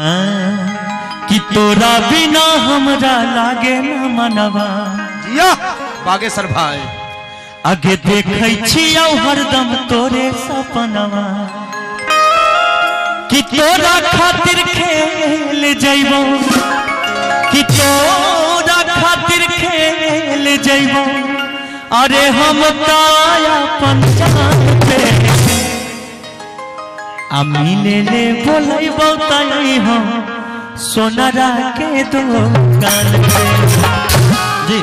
कि तोरा बिना हमरा लागे न मनवा जिया बागेश्वर भाई आगे देखै छियौ हरदम तोरे सपनवा कि तोरा खातिर खेल जइबो कि तोरा खातिर खेल जइबो अरे हम ताया पंचान पे मिले ले बोलैबो तई हम सोनारा के दुकान पे। जी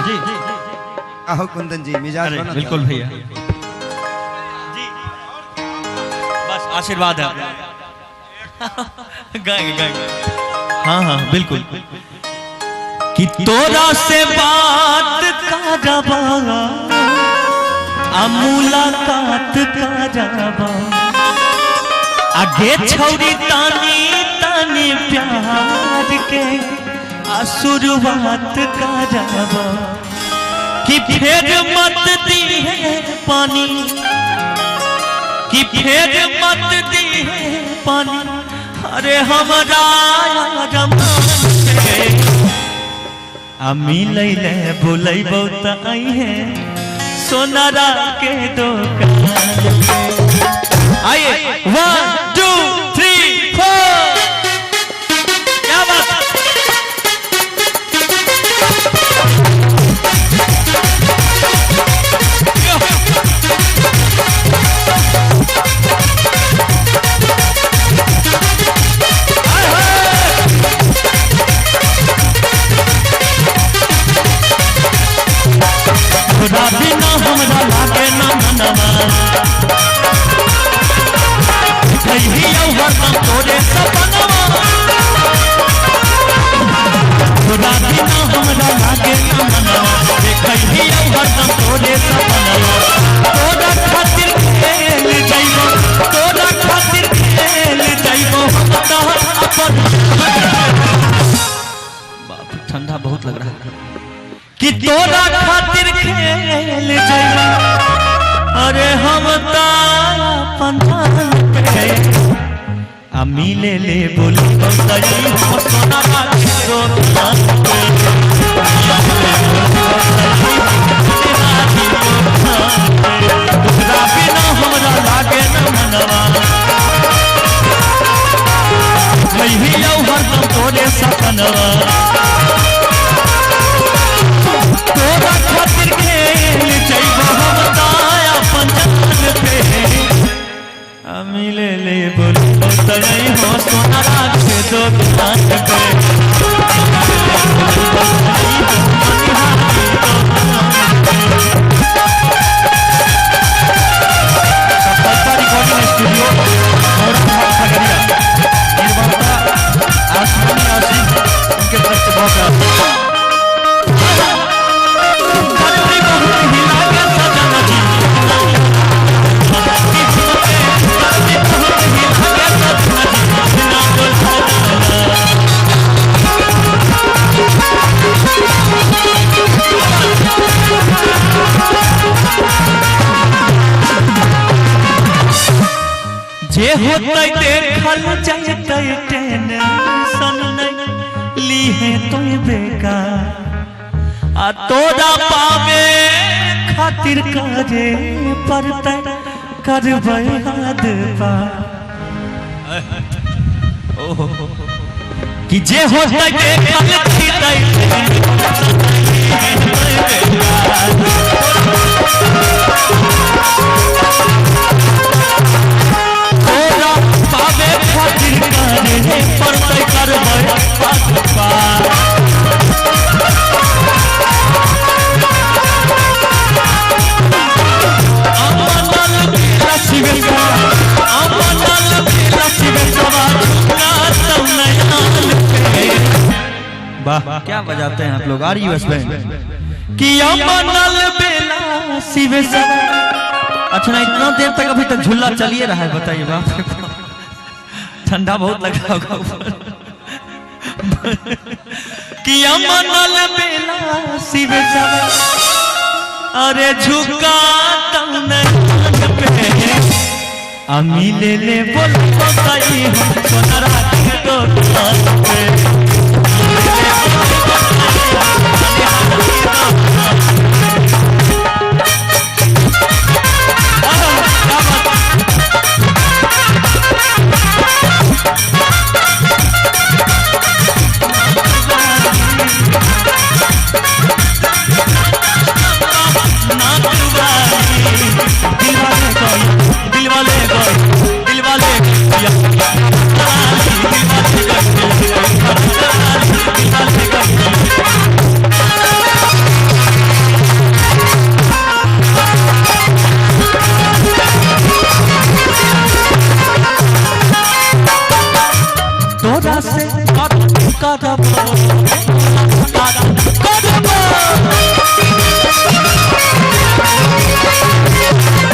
आहो कुंदन जी मिजाज बना बिल्कुल भैया जी बस आशीर्वाद है गाएंगे गाएंगे हाँ हाँ बिल्कुल कि तोरा से बात करबा मुलाकात करबा आगे छौरी तानी तानी प्यार के शुरुआत करबा कि फिर मत दी है पानी कि फिर मत दी है पानी अरे हमारा मिले ले बोलैबो त आई है सोनारा के दुकान। आइए 1 2 3 4 क्या बात तोरा बिना हमरा लागे न मनवा कहियो हरदम तोरे सपनवा तोरा बिना हमरा लागे न मनवा कहियो हरदम तोरे सपनवा तोरा खातिर खेल जइबो तोरा खातिर खेल जइबो अपन बाप ठंडा बहुत लग रहा है कि तोरा खातिर खेल जइबो अरे हम तारा पंचान पे मिले ले बोली तई हम सोनारा के दुकान पे तोरा बिना हमरा लागे न मनवा कहियो हरदम तोरे सपनवा तोरा खातिर खेल जइबो हम ताया पंचान पे मिले ले बोलबो तई हो सोनारा के दुकान पे रिकॉर्डिंग स्टूडियो और खगड़िया आसमानी आसिफ उनके तरफ से बहुत जे होतै देखल जैतै टेंशन नहीं लीहे तोय बेकार आ तोरा पावे खातिर करे पड़तै करबै हाथ पा कि जे होतै देखल जैतै तोरा पावे खातिर करे पड़तै करबै हाथ पार वाह क्या बजाते हैं आप लोग आर यूएस बैंड कि अमनल बेला शिव सब। अच्छा ना इतना देर तक अभी तक झूला चलिए रहा है बताइए बाप ठंडा बहुत लग रहा होगा कि अमनल बेला शिव सब अरे झुका तमने पे मिले ले बोल बताई हम सोनारा के दुकान से बात करब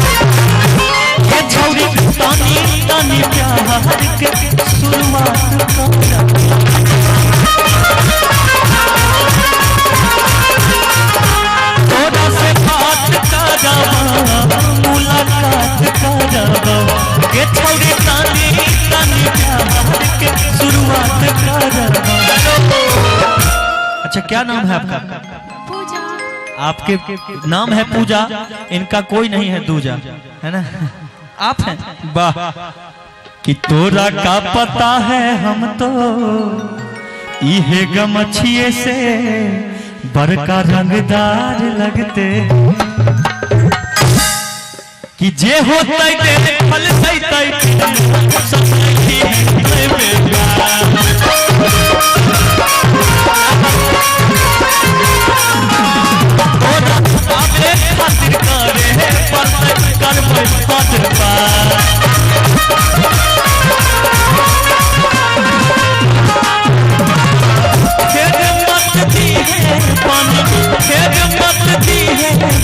ये छौरी तानी तानी प्यार के शुरुआत करब तोरा से बात करब मुलाकात करब ये छौरी तानी तानी प्यार के शुरुआत करब। अच्छा क्या नाम है आपका? पूजा। आपके नाम है पूजा, इनका कोई नहीं है दूजा, है ना? आप हैं? वाह। कि तोरा का पता है हम तो इहे गमछिए से बड़का रंगदार लगते कि जे होतै दे फल सैतै सब नहीं है बेटा तोरा बापे खातिर करे पर करबै खातिर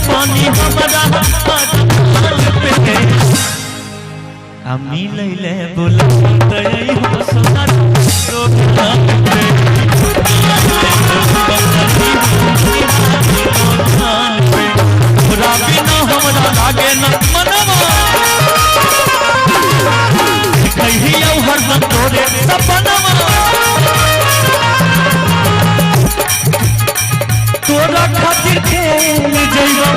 पानी हमारा मिले ले बोला हो सोना हमरा लागे न मनवा कहियो हरदम तोरे सपनवा तोरा खातिर खेल जइबो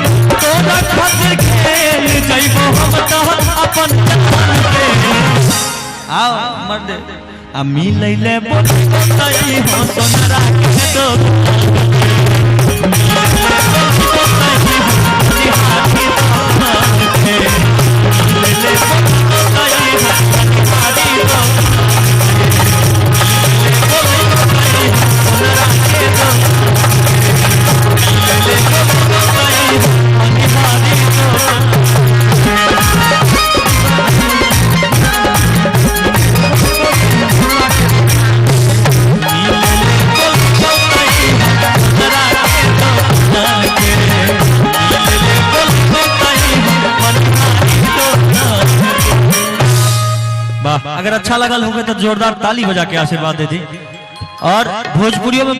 तोरा खातिर खेल जइबो हम तो अपन जान पे आओ मर्द आ मिलै ले बोलतै हो सोनरा के तो अगर अच्छा लगा होगा तो जोरदार ताली बजा के आशीर्वाद दे दी। और भोजपुरियों में